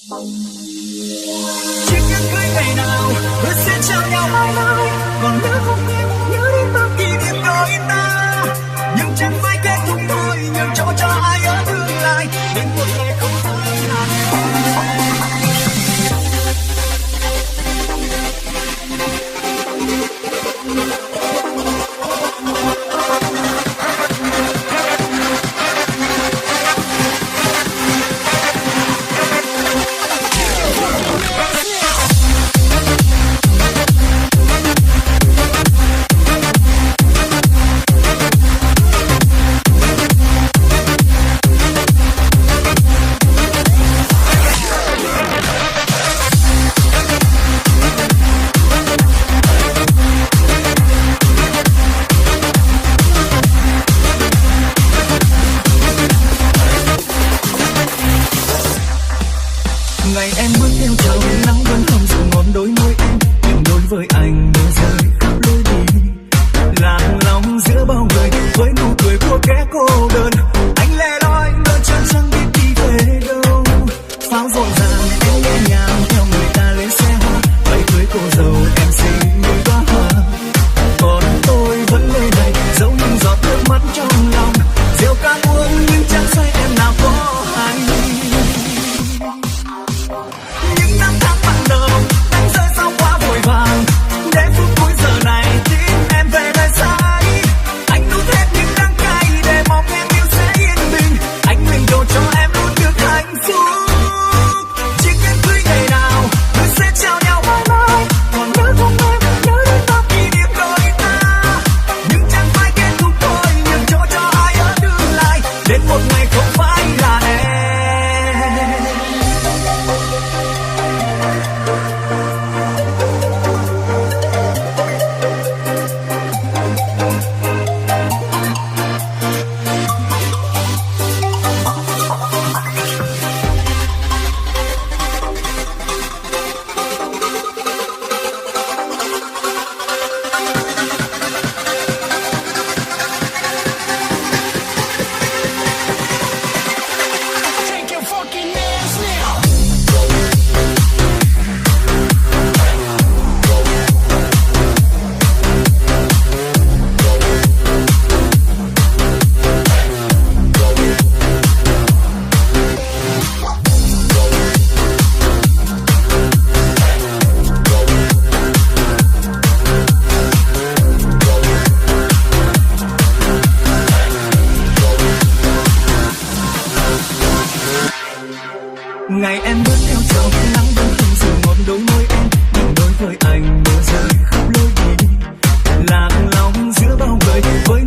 Chiếc nhẫn cưới ngày nào hứa sẽ trao nhau mãi mãi, còn nhớ không em nhớ đến bao kỷ niệm đôi ta, nhưng chẳng phải kết thúc thôi, nhường chỗ cho ai ở tương lai đến một ngày không phải là ngày em bước theo chiều nắng vẫn không dịu ngọn đôi môi em, nhưng đối với anh mưa rơi khắp lối đi, lạc lòng giữa bao người với nụ cười của kẻ cô đơn. Anh lẻ loi đôi chân chẳng biết đi về đâu, pháo rộn ràng em nhẹ nhàng theo người ta lên xe hoa, váy cưới cô dâu em xinh như đóa hoa, còn tôi vẫn nơi này giấu những giọt nước mắt trong lòng, rượu ca uống nhưng chẳng say em nào có hay. Những năm tháng ban đầu đánh rơi sao quá vội vàng, đến phút cuối giờ này tin em về nơi xa ấy. Anh nuốt hết những đắng cay để mong em yêu sẽ yên bình, anh nguyện cầu cho em luôn được hạnh phúc. Chiếc nhẫn cưới ngày nào tôi sẽ trao nhau mãi mãi, còn nhớ không em nhớ đến bao kỷ niệm đôi ta, nhưng chẳng phải kết thúc thôi, nhường chỗ cho ai ở tương lai đến một ngày không phải là em. Take your fucking hands now. Ngày em bước theo chiều nắng vẫn không dịu ngọn đôi môi em, nhưng đối với anh mưa rơi khắp lối đi, lạc lòng giữa bao người với